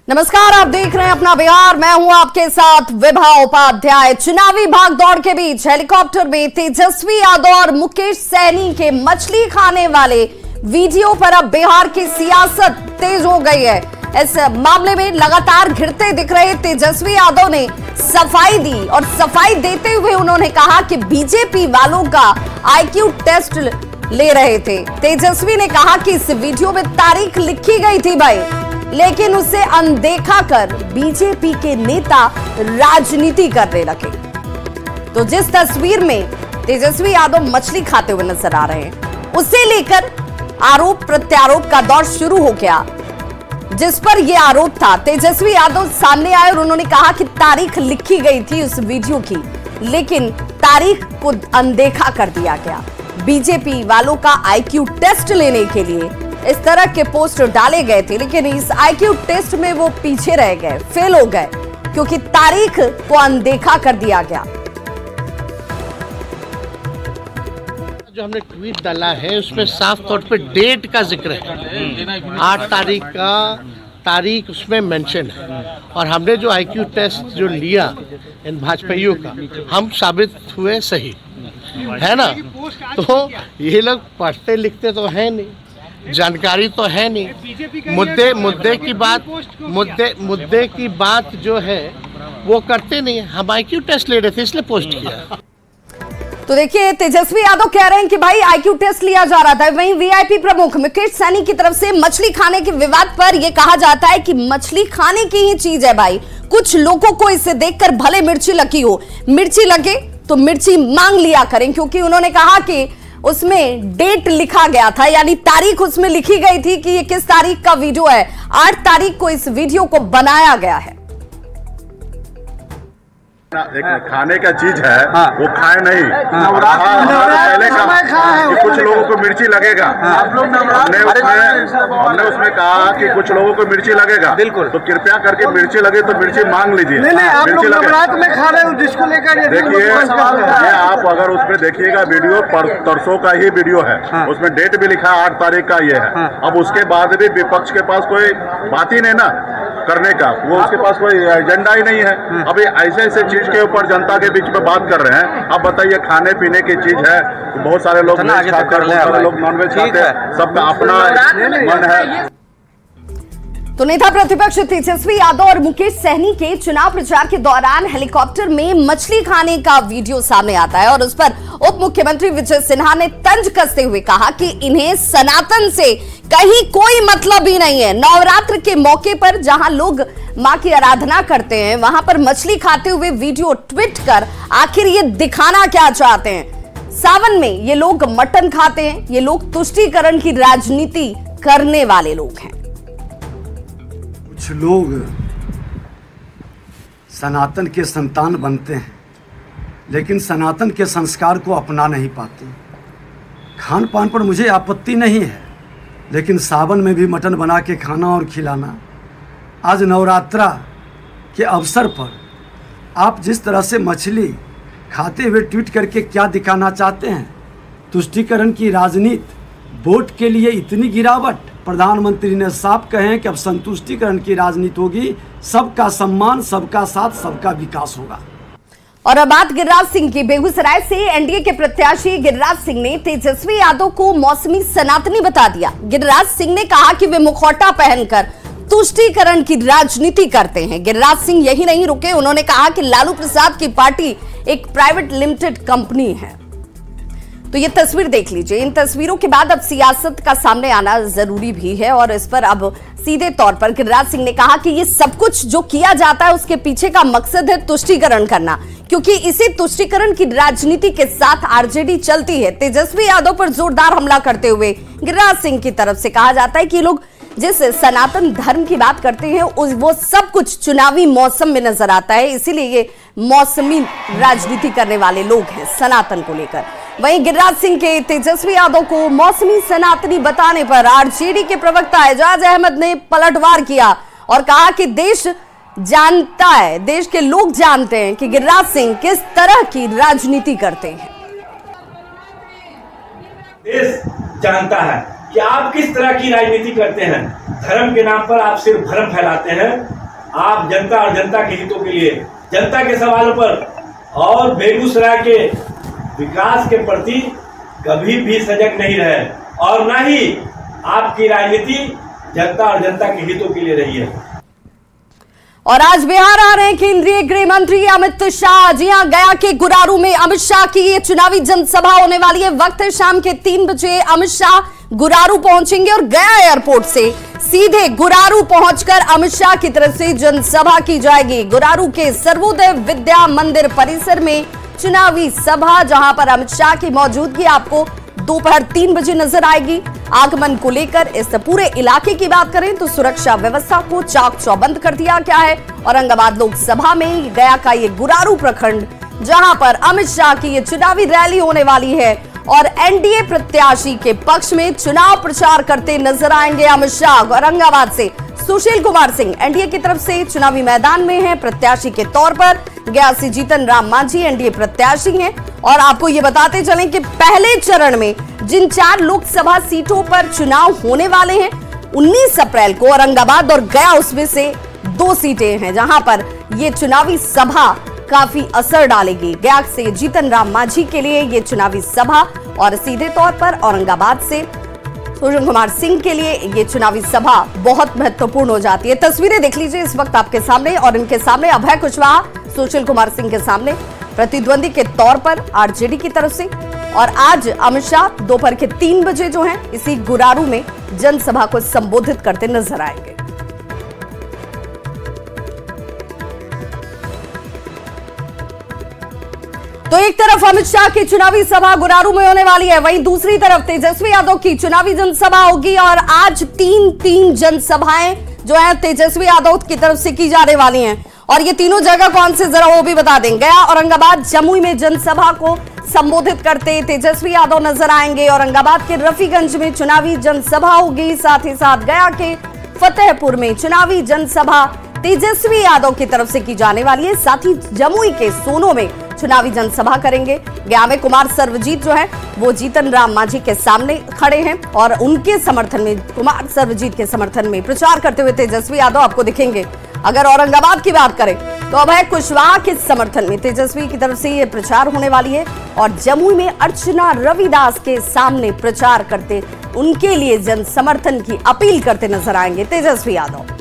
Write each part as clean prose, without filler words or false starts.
नमस्कार, आप देख रहे हैं अपना बिहार। मैं हूं आपके साथ विभा उपाध्याय। चुनावी भागदौड़ के बीच हेलीकॉप्टर में तेजस्वी यादव और मुकेश सहनी के मछली खाने वाले वीडियो पर अब बिहार की सियासत तेज हो गई है। इस मामले में लगातार घिरते दिख रहे तेजस्वी यादव ने सफाई दी और सफाई देते हुए उन्होंने कहा कि बीजेपी वालों का आईक्यू टेस्ट ले रहे थे। तेजस्वी ने कहा कि इस वीडियो में तारीख लिखी गई थी भाई, लेकिन उसे अनदेखा कर बीजेपी के नेता राजनीति करने लगे। तो जिस तस्वीर में तेजस्वी यादव मछली खाते हुए नजर आ रहे हैं, उसे लेकर आरोप प्रत्यारोप का दौर शुरू हो गया। जिस पर यह आरोप था, तेजस्वी यादव सामने आए और उन्होंने कहा कि तारीख लिखी गई थी उस वीडियो की, लेकिन तारीख को अनदेखा कर दिया गया। बीजेपी वालों का आईक्यू टेस्ट लेने के लिए इस तरह के पोस्ट डाले गए थे, लेकिन इस आईक्यू टेस्ट में वो पीछे रह गए, फेल हो गए, क्योंकि तारीख को अनदेखा कर दिया गया। जो हमने ट्वीट डाला है उसमें साफ तौर पे डेट का जिक्र है, 8 तारीख का तारीख उसमें मेंशन है। और हमने जो आईक्यू टेस्ट जो लिया इन भाजपाइयों का, हम साबित हुए सही, है ना। तो ये लोग पढ़ते लिखते तो है नहीं, जानकारी तो है नहीं, मुद्दे की बात जो है वो करते नहीं। हम आईक्यू टेस्ट ले रहे थे इसलिए पोस्ट किया। तो देखिए, तेजस्वी यादव कह रहे हैं कि भाई आईक्यू टेस्ट लिया जा रहा था। वहीं वीआईपी प्रमुख मुकेश सहनी की तरफ से मछली खाने के विवाद पर यह कहा जाता है कि मछली खाने की ही चीज है भाई। कुछ लोगों को इसे देखकर भले मिर्ची लगी हो, मिर्ची लगे तो मिर्ची मांग लिया करें, क्योंकि उन्होंने कहा कि उसमें डेट लिखा गया था, यानी तारीख उसमें लिखी गई थी कि ये किस तारीख का वीडियो है। 8 तारीख को इस वीडियो को बनाया गया है। एक खाने का चीज है, वो खाए नहीं। पहले कहा कि कुछ लोगों को मिर्ची लगेगा, हमने उसमें कहा कि कुछ लोगों को मिर्ची लगेगा, बिल्कुल। तो कृपया करके मिर्ची लगे तो मिर्ची मांग लीजिए। मिर्ची लगे में खा रहे हो जिसको लेकर देखिए, ये आप अगर उसमें देखिएगा वीडियो परसों का ही वीडियो है, उसमें डेट भी लिखा 8 तारीख का ये है। अब उसके बाद भी विपक्ष के पास कोई बात ही नहीं ना करने का, वो उसके पास कोई एजेंडा ही नहीं है। अभी ऐसे चीज के ऊपर जनता के बीच में बात कर रहे हैं। अब बताइए, खाने पीने की चीज है, बहुत सारे लोग वेज खाते हैं, बहुत सारे लोग नॉनवेज खाते हैं, सबका अपना मन है। तो नेता प्रतिपक्ष तेजस्वी यादव और मुकेश सहनी के चुनाव प्रचार के दौरान हेलीकॉप्टर में मछली खाने का वीडियो सामने आता है और उस पर उप मुख्यमंत्री विजय सिन्हा ने तंज कसते हुए कहा कि इन्हें सनातन से कहीं कोई मतलब ही नहीं है। नवरात्र के मौके पर जहां लोग मां की आराधना करते हैं, वहां पर मछली खाते हुए वीडियो ट्वीट कर आखिर ये दिखाना क्या चाहते हैं। सावन में ये लोग मटन खाते हैं, ये लोग तुष्टीकरण की राजनीति करने वाले लोग हैं। कुछ लोग सनातन के संतान बनते हैं, लेकिन सनातन के संस्कार को अपना नहीं पाते। खान पान पर मुझे आपत्ति नहीं है, लेकिन सावन में भी मटन बना के खाना और खिलाना, आज नवरात्रा के अवसर पर आप जिस तरह से मछली खाते हुए ट्वीट करके क्या दिखाना चाहते हैं? तुष्टीकरण की राजनीति, वोट के लिए इतनी गिरावट। प्रधानमंत्री ने साफ कहे हैं कि अब संतुष्टिकरण की राजनीति होगी, सबका सम्मान, सबका साथ, सबका विकास होगा। और अब बात गिरिराज सिंह की। बेगूसराय से एनडीए के प्रत्याशी गिरिराज सिंह ने तेजस्वी यादव को मौसमी सनातनी बता दिया। गिरिराज सिंह ने कहा कि वे मुखौटा पहनकर तुष्टीकरण की राजनीति करते हैं। गिरिराज सिंह यही नहीं रुके, उन्होंने कहा कि लालू प्रसाद की पार्टी एक प्राइवेट लिमिटेड कंपनी है। तो ये तस्वीर देख लीजिए। इन तस्वीरों के बाद अब सियासत का सामने आना जरूरी भी है और इस पर अब सीधे तौर पर गिरिराज सिंह ने कहा कि ये सब कुछ जो किया जाता है उसके पीछे का मकसद है तुष्टीकरण करना, क्योंकि इसी तुष्टीकरण की राजनीति के साथ आरजेडी चलती है। तेजस्वी यादव पर जोरदार हमला करते हुए गिरिराज सिंह की तरफ से कहा जाता है कि लोग जिस सनातन धर्म की बात करते हैं वो सब कुछ चुनावी मौसम में नजर आता है, इसीलिए ये मौसमी राजनीति करने वाले लोग हैं सनातन को लेकर। वहीं गिरिराज सिंह के तेजस्वी यादव को मौसमी सनातनी बताने पर आरजेडी के प्रवक्ता एजाज अहमद ने पलटवार किया और कहा कि देश जानता है, देश के लोग जानते हैं कि गिरिराज सिंह किस तरह की राजनीति करते हैं। देश जानता है कि आप किस तरह की राजनीति करते हैं। धर्म के नाम पर आप सिर्फ भ्रम फैलाते हैं। आप जनता और जनता के हितों के लिए, जनता के सवालों पर और बेगूसराय के विकास के प्रति कभी भी सजग नहीं रहे और न ही आपकी राजनीति जनता और जनता के हितों के लिए रही है। और आज बिहार आ रहे हैं केंद्रीय गृह मंत्री अमित शाह। जी हां, गया के गुरारू में अमित शाह की ये चुनावी जनसभा होने वाली है। वक्त है शाम के 3 बजे अमित शाह गुरारू पहुंचेंगे और गया एयरपोर्ट से सीधे गुरारू पहुंचकर अमित शाह की तरफ से जनसभा की जाएगी। गुरारू के सर्वोदय विद्या मंदिर परिसर में चुनावी सभा, जहां पर अमित शाह की मौजूदगी आपको दोपहर 3 बजे नजर आएगी। आगमन को लेकर इस पूरे इलाके की बात करें तो सुरक्षा व्यवस्था को चाक चौबंद कर दिया गया है। औरंगाबाद लोकसभा में गया का ये गुरारू प्रखंड, जहां पर अमित शाह की ये चुनावी रैली होने वाली है और एनडीए प्रत्याशी के पक्ष में चुनाव प्रचार करते नजर आएंगे अमित शाह। औरंगाबाद से सुशील कुमार सिंह एनडीए की तरफ से चुनावी मैदान में हैं प्रत्याशी के तौर पर। गया से जीतन राम मांझी एनडीए प्रत्याशी हैं। और आपको ये बताते चलें कि पहले चरण में जिन 4 लोकसभा सीटों पर चुनाव होने वाले हैं 19 अप्रैल को औरंगाबाद और गया उसमें से 2 सीटें हैं जहां पर ये चुनावी सभा काफी असर डालेगी। गया से जीतन राम मांझी के लिए ये चुनावी सभा और सीधे तौर पर औरंगाबाद से सुशील कुमार सिंह के लिए ये चुनावी सभा बहुत महत्वपूर्ण हो जाती है। तस्वीरें देख लीजिए इस वक्त आपके सामने और इनके सामने अभय कुशवाहा सुशील कुमार सिंह के सामने प्रतिद्वंदी के तौर पर आरजेडी की तरफ से। और आज अमित शाह दोपहर के 3 बजे जो है इसी गुरारू में जनसभा को संबोधित करते नजर आएंगे। तो एक तरफ अमित शाह की चुनावी सभा गुरारू में होने वाली है, वहीं दूसरी तरफ तेजस्वी यादव की चुनावी जनसभा होगी। और आज 3 जनसभाएं जो है तेजस्वी यादव की तरफ से की जाने वाली हैं। और ये तीनों जगह कौन से जरा वो भी बता दें। गया, औरंगाबाद, जमुई में जनसभा को संबोधित करते तेजस्वी यादव नजर आएंगे। औरंगाबाद के रफीगंज में चुनावी जनसभा होगी। साथ ही साथ गया के फतेहपुर में चुनावी जनसभा तेजस्वी यादव की तरफ से की जाने वाली है। साथ ही जमुई के सोनो में चुनावी जनसभा करेंगे। गया में कुमार सर्वजीत जो है वो जीतन राम मांझी के सामने खड़े हैं और उनके समर्थन में, कुमार सर्वजीत के समर्थन में प्रचार करते हुए तेजस्वी यादव आपको दिखेंगे। अगर औरंगाबाद की बात करें तो अभय कुशवाहा के समर्थन में तेजस्वी की तरफ से ये प्रचार होने वाली है। और जमुई में अर्चना रविदास के सामने प्रचार करते, उनके लिए जन समर्थन की अपील करते नजर आएंगे तेजस्वी यादव।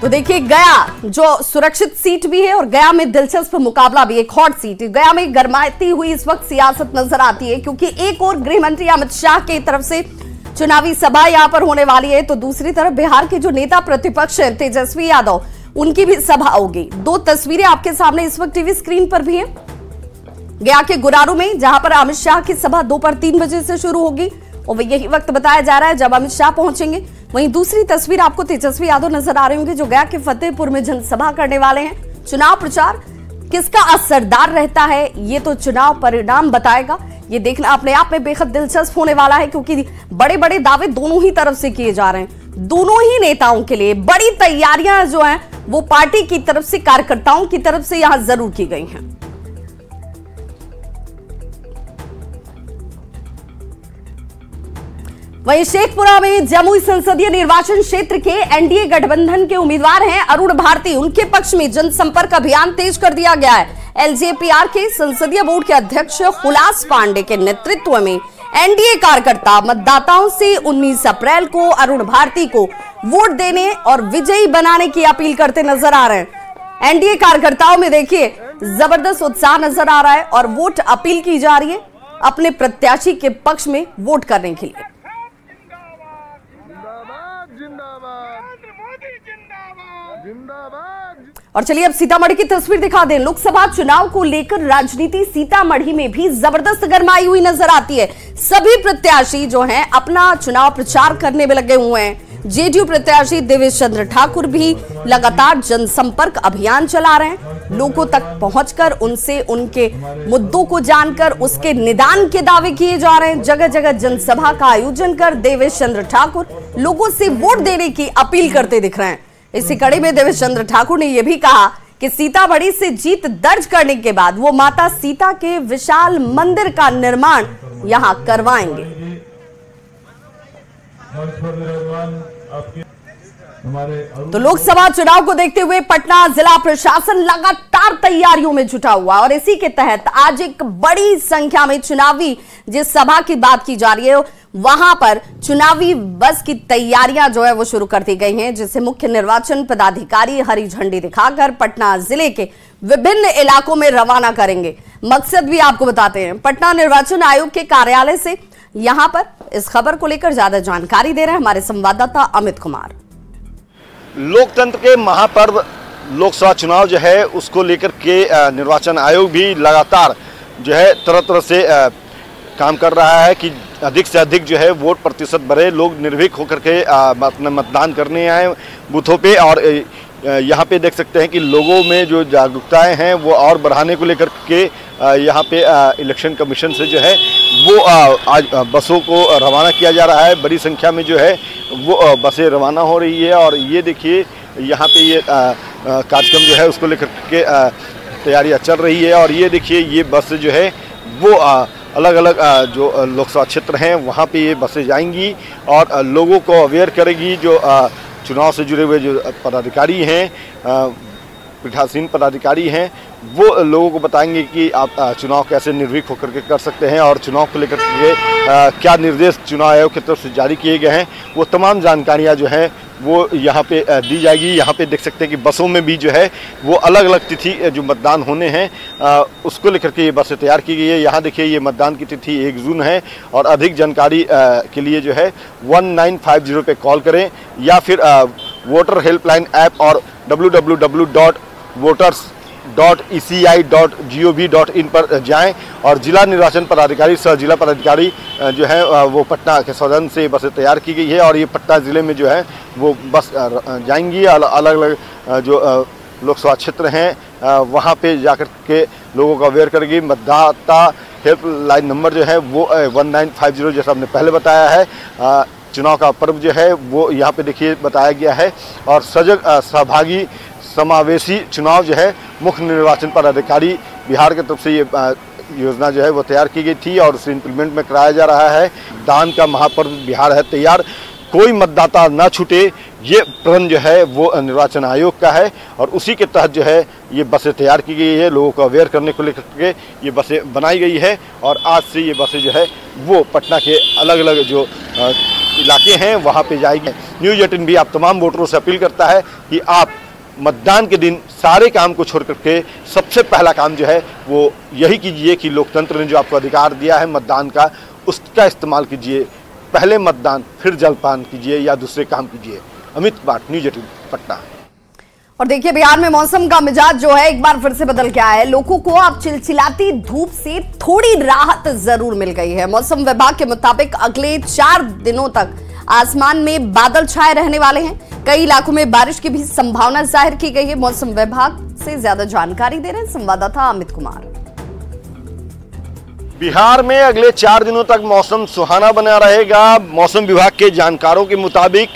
तो देखिए, गया जो सुरक्षित सीट भी है और गया में दिलचस्प मुकाबला भी, एक हॉट सीट। गया में गरमाती हुई इस वक्त सियासत नजर आती है क्योंकि एक और गृह मंत्री अमित शाह की तरफ से चुनावी सभा यहां पर होने वाली है तो दूसरी तरफ बिहार के जो नेता प्रतिपक्ष हैं तेजस्वी यादव, उनकी भी सभा होगी। 2 तस्वीरें आपके सामने इस वक्त टीवी स्क्रीन पर भी हैं। गया के गुरारू में जहां पर अमित शाह की सभा दोपहर 3 बजे से शुरू होगी और यही वक्त बताया जा रहा है जब अमित शाह पहुंचेंगे। वहीं दूसरी तस्वीर आपको तेजस्वी यादव नजर आ रहे होंगे जो गया के फतेहपुर में जनसभा करने वाले हैं। चुनाव प्रचार किसका असरदार रहता है ये तो चुनाव परिणाम बताएगा। ये देखना अपने आप में बेहद दिलचस्प होने वाला है क्योंकि बड़े बड़े दावे दोनों ही तरफ से किए जा रहे हैं। दोनों ही नेताओं के लिए बड़ी तैयारियां जो हैं वो पार्टी की तरफ से, कार्यकर्ताओं की तरफ से यहां जरूर की गई हैं। वहीं शेखपुरा में जमुई संसदीय निर्वाचन क्षेत्र के एनडीए गठबंधन के उम्मीदवार हैं अरुण भारती। उनके पक्ष में जनसंपर्क अभियान तेज कर दिया गया है। एलजेपीआर के संसदीय बोर्ड के अध्यक्ष हुलास पांडे के नेतृत्व में एनडीए कार्यकर्ता मतदाताओं से 19 अप्रैल को अरुण भारती को वोट देने और विजयी बनाने की अपील करते नजर आ रहे हैं। एनडीए कार्यकर्ताओं में देखिए जबरदस्त उत्साह नजर आ रहा है और वोट अपील की जा रही है अपने प्रत्याशी के पक्ष में वोट करने के लिए। और चलिए अब सीतामढ़ी की तस्वीर दिखा दें। लोकसभा चुनाव को लेकर राजनीति सीतामढ़ी में भी जबरदस्त गरमाई हुई नजर आती है। सभी प्रत्याशी जो हैं अपना चुनाव प्रचार करने में लगे हुए हैं। जेडीयू प्रत्याशी देवेश चंद्र ठाकुर भी लगातार जनसंपर्क अभियान चला रहे हैं। लोगों तक पहुंचकर उनसे उनके मुद्दों को जानकर उसके निदान के दावे किए जा रहे हैं। जगह जगह जनसभा का आयोजन कर देवेश चंद्र ठाकुर लोगों से वोट देने की अपील करते दिख रहे हैं। इसी कड़ी में देवेश चंद्र ठाकुर ने यह भी कहा कि सीतामढ़ी से जीत दर्ज करने के बाद वो माता सीता के विशाल मंदिर का निर्माण यहां करवाएंगे। तो लोकसभा चुनाव को देखते हुए पटना जिला प्रशासन लगातार तैयारियों में जुटा हुआ और इसी के तहत आज एक बड़ी संख्या में चुनावी जिस सभा की बात की जा रही है वहां पर चुनावी बस की तैयारियां जो है वो शुरू कर दी गई हैं, जिसे मुख्य निर्वाचन पदाधिकारी हरी झंडी दिखाकर पटना जिले के विभिन्न इलाकों में रवाना करेंगे। मकसद भी आपको बताते हैं। पटना निर्वाचन आयोग के कार्यालय से यहां पर इस खबर को लेकर ज्यादा जानकारी दे रहे हैं हमारे संवाददाता अमित कुमार। लोकतंत्र के महापर्व लोकसभा चुनाव जो है उसको लेकर के निर्वाचन आयोग भी लगातार जो है तरह तरह से काम कर रहा है कि अधिक से अधिक जो है वोट प्रतिशत बढ़े, लोग निर्भीक होकर के अपना मतदान करने आए बूथों पे। और यहाँ पे देख सकते हैं कि लोगों में जो जागरूकताएं हैं वो और बढ़ाने को लेकर के यहाँ पे इलेक्शन कमीशन से जो है वो आज बसों को रवाना किया जा रहा है। बड़ी संख्या में जो है वो बसें रवाना हो रही है और ये देखिए यहाँ पे ये कार्यक्रम जो है उसको लेकर के तैयारियाँ चल रही है। और ये देखिए ये बस जो है वो अलग अलग जो लोकसभा क्षेत्र हैं वहाँ पे ये बसें जाएंगी और लोगों को अवेयर करेगी। जो चुनाव से जुड़े हुए जो पदाधिकारी हैं, पीठासीन पदाधिकारी हैं, वो लोगों को बताएंगे कि आप चुनाव कैसे निर्भीक होकर के कर सकते हैं और चुनाव को लेकर के क्या निर्देश चुनाव आयोग की तरफ से जारी किए गए हैं, वो तमाम जानकारियां जो हैं वो यहाँ पे दी जाएगी। यहाँ पे देख सकते हैं कि बसों में भी जो है वो अलग अलग तिथि जो मतदान होने हैं उसको लेकर के ये बसें तैयार की गई है। यहाँ देखिए ये मतदान की तिथि 1 जून है और अधिक जानकारी के लिए जो है 1950 पे कॉल करें या फिर वोटर हेल्पलाइन ऐप और www.voters.eci.gov.in पर जाएं और जिला निर्वाचन पदाधिकारी सह जिला पदाधिकारी जो है वो पटना के सदन से बसें तैयार की गई है और ये पटना ज़िले में जो है वो बस जाएंगी। अलग अलग जो लोकसभा क्षेत्र हैं वहाँ पे जाकर के लोगों को अवेयर करेगी। मतदाता हेल्पलाइन नंबर जो है वो 1950 जैसा हमने पहले बताया है। चुनाव का पर्व जो है वो यहाँ पे देखिए बताया गया है और सजग सहभागी समावेशी चुनाव जो है मुख्य निर्वाचन पदाधिकारी बिहार की तरफ से ये योजना जो है वो तैयार की गई थी और उसे इम्प्लीमेंट में कराया जा रहा है। दान का महापर्व बिहार है तैयार, कोई मतदाता ना छूटे, ये प्रण जो है वो निर्वाचन आयोग का है और उसी के तहत जो है ये बसें तैयार की गई है। लोगों को अवेयर करने को लेकर के ये बसें बनाई गई है और आज से ये बसें जो है वो पटना के अलग अलग जो इलाके हैं वहाँ पे जाएगी। न्यूज़ 18 भी आप तमाम वोटरों से अपील करता है कि आप मतदान के दिन सारे काम को छोड़ करके सबसे पहला काम जो है वो यही कीजिए कि लोकतंत्र ने जो आपको अधिकार दिया है मतदान का उसका इस्तेमाल कीजिए। पहले मतदान फिर जलपान कीजिए या दूसरे काम कीजिए। अमित कुमार, न्यूज़ 18 पटना। और देखिए बिहार में मौसम का मिजाज जो है एक बार फिर से बदल के आया है। लोगों को अब चिलचिलाती धूप से थोड़ी राहत जरूर मिल गई है। मौसम विभाग के मुताबिक अगले 4 दिनों तक आसमान में बादल छाए रहने वाले हैं। कई इलाकों में बारिश की भी संभावना जाहिर की गई है। मौसम विभाग से ज्यादा जानकारी दे रहे हैं संवाददाता अमित कुमार। बिहार में अगले 4 दिनों तक मौसम सुहाना बना रहेगा। मौसम विभाग के जानकारों के मुताबिक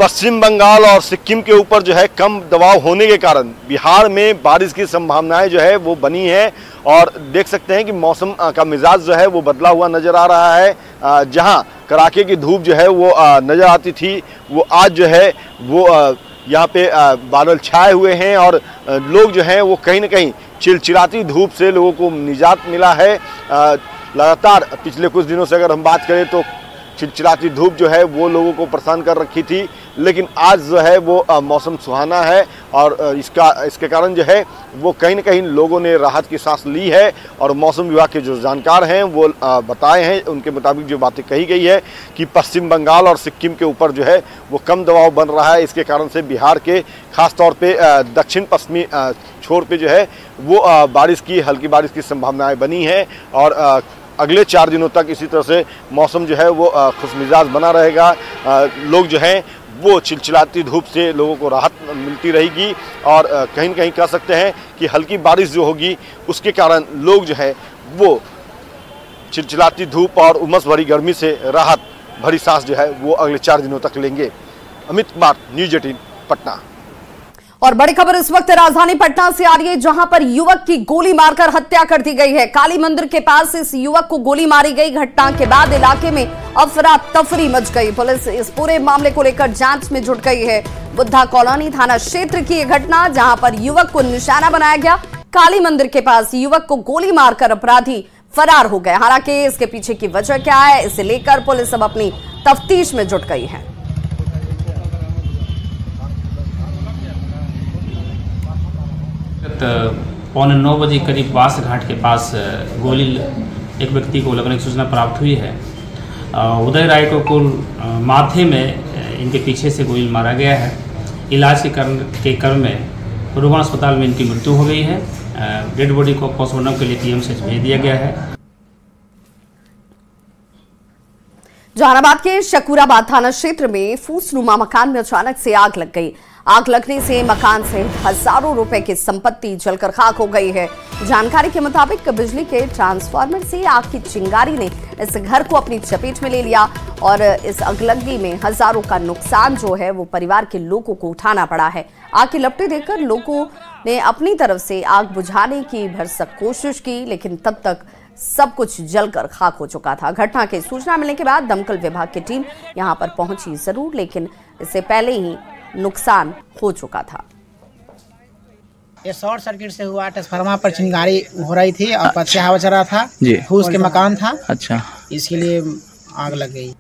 पश्चिम बंगाल और सिक्किम के ऊपर जो है कम दबाव होने के कारण बिहार में बारिश की संभावनाएं जो है वो बनी है और देख सकते हैं कि मौसम का मिजाज जो है वो बदला हुआ नजर आ रहा है। जहां कड़ाके की धूप जो है वो नजर आती थी वो आज जो है वो यहाँ पे बादल छाए हुए हैं और लोग जो हैं वो कहीं ना कहीं चिलचिलाती धूप से लोगों को निजात मिला है। लगातार पिछले कुछ दिनों से अगर हम बात करें तो चिलचिलाती धूप जो है वो लोगों को परेशान कर रखी थी, लेकिन आज जो है वो मौसम सुहाना है और इसके कारण जो है वो कहीं ना कहीं लोगों ने राहत की सांस ली है। और मौसम विभाग के जो जानकार हैं वो बताए हैं, उनके मुताबिक जो बातें कही गई है कि पश्चिम बंगाल और सिक्किम के ऊपर जो है वो कम दबाव बन रहा है। इसके कारण से बिहार के खास तौर पे दक्षिण पश्चिमी छोर पे जो है वो हल्की बारिश की संभावनाएँ बनी हैं और अगले 4 दिनों तक इसी तरह से मौसम जो है वो खुशमिजाज बना रहेगा। लोग जो हैं वो चिलचिलाती धूप से लोगों को राहत मिलती रहेगी और कहीं न कहीं कह सकते हैं कि हल्की बारिश जो होगी उसके कारण लोग जो है वो चिलचिलाती धूप और उमस भरी गर्मी से राहत भरी सांस जो है वो अगले 4 दिनों तक लेंगे। अमित कुमार, न्यूज़ 18 पटना। और बड़ी खबर इस वक्त राजधानी पटना से आ रही है, जहां पर युवक की गोली मारकर हत्या कर दी गई है। काली मंदिर के पास इस युवक को गोली मारी गई। घटना के बाद इलाके में अफरा तफरी मच गई। पुलिस इस पूरे मामले को लेकर जांच में जुट गई है। बुद्धा कॉलोनी थाना क्षेत्र की यह घटना, जहां पर युवक को निशाना बनाया गया। काली मंदिर के पास युवक को गोली मारकर अपराधी फरार हो गए। हालांकि इसके पीछे की वजह क्या है, इसे लेकर पुलिस अब अपनी तफ्तीश में जुट गई है। 9:15 बजे करीब बास घाट के पास गोली एक व्यक्ति को लगने की सूचना प्राप्त हुई है। उदय राय को माथे में इनके पीछे से गोली मारा गया है। इलाज के क्रम में रुगन अस्पताल में इनकी मृत्यु हो गई है। डेड बॉडी को पोस्टमार्टम के लिए पीएमसीएच भेज दिया गया है। जहानाबाद के शकूराबाद थाना क्षेत्र में फूसनुमा मकान में अचानक से आग लग गई। आग लगने से मकान से हजारों रुपए की संपत्ति जलकर खाक हो गई है। जानकारी के मुताबिक बिजली के ट्रांसफार्मर से आग की चिंगारी ने इस घर को अपनी चपेट में ले लिया और इस अगलगी में हजारों का नुकसान जो है वो परिवार के लोगों को उठाना पड़ा है। आग की लपटें देखकर लोगों ने अपनी तरफ से आग बुझाने की भरसक कोशिश की, लेकिन तब तक सब कुछ जलकर खाक हो चुका था। घटना की सूचना मिलने के बाद दमकल विभाग की टीम यहां पर पहुंची जरूर, लेकिन इससे पहले ही नुकसान हो चुका था। ये शॉर्ट सर्किट से हुआ। ट्रांसफार्मर पर चिंगारी हो रही थी और पत्या हवा चल रहा था। फूस के मकान था। अच्छा, इसके लिए आग लग गई।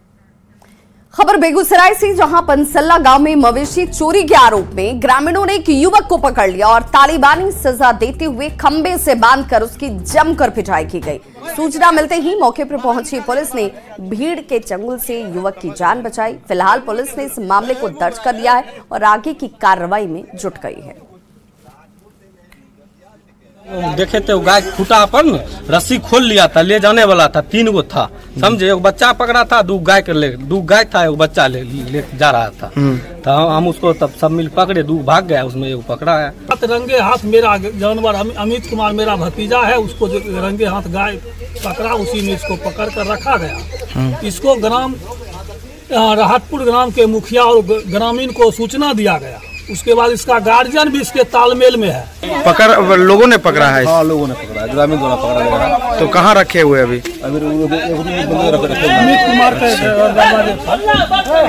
खबर बेगूसराय से, जहां पंसल्ला गांव में मवेशी चोरी के आरोप में ग्रामीणों ने एक युवक को पकड़ लिया और तालिबानी सजा देते हुए खंबे से बांधकर उसकी जमकर पिटाई की गई। सूचना मिलते ही मौके पर पहुंची पुलिस ने भीड़ के चंगुल से युवक की जान बचाई। फिलहाल पुलिस ने इस मामले को दर्ज कर लिया है और आगे की कार्रवाई में जुट गई है। देखे तो गाय खूटा पर रस्सी खोल लिया था, ले जाने वाला था। 3 गो था, समझे। एक बच्चा पकड़ा था, 2 गाय था, एक बच्चा ले जा रहा था। तो हम उसको तब सब मिल पकड़े, 2 भाग गया, उसमें एक पकड़ा है। रंगे हाथ मेरा जानवर अमित कुमार मेरा भतीजा है, उसको जो रंगे हाथ गाय पकड़ा, उसी में इसको पकड़ कर रखा गया। इसको ग्राम राहतपुर ग्राम के मुखिया और ग्रामीण को सूचना दिया गया। उसके बाद इसका गार्जियन भी इसके तालमेल में है। पकड़ लोगों ने पकड़ा है? हाँ, लोगों ने पकड़ा है, ग्रामीण द्वारा पकड़ा गया। तो कहाँ रखे हुए अभी? अमित कुमार का।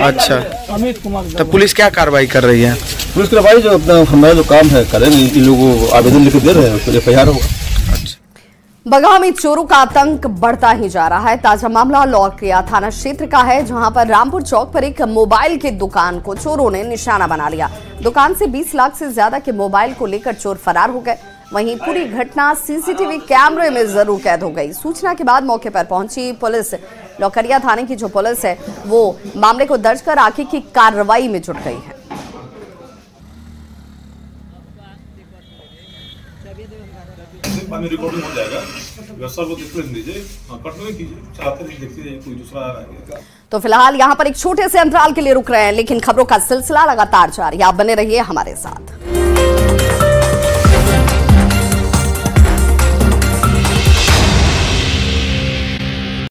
अच्छा, अमित कुमार। तो पुलिस क्या कार्रवाई कर रही है? पुलिस कार्रवाई जो अपना हमारा जो काम है करेंगे। इन लोगों को आवेदन लिख दे रहे हैं, उसके लिए तैयार होगा। बगहा में चोरों का आतंक बढ़ता ही जा रहा है। ताजा मामला लौकिया थाना क्षेत्र का है, जहां पर रामपुर चौक पर एक मोबाइल की दुकान को चोरों ने निशाना बना लिया। दुकान से 20 लाख से ज्यादा के मोबाइल को लेकर चोर फरार हो गए। वहीं पूरी घटना सीसीटीवी कैमरे में जरूर कैद हो गई। सूचना के बाद मौके पर पहुंची पुलिस, लौकरिया थाने की जो पुलिस है वो मामले को दर्ज कर आगे की कार्रवाई में जुट गई है। रिकॉर्डिंग हो जाएगा, दीजिए, कंटिन्यू कीजिए, चलाते रहिए, देखते रहिए, कोई दूसरा आ रहा है। तो फिलहाल यहाँ पर एक छोटे से अंतराल के लिए रुक रहे हैं, लेकिन खबरों का सिलसिला लगातार जारी है। आप बने रहिए हमारे साथ।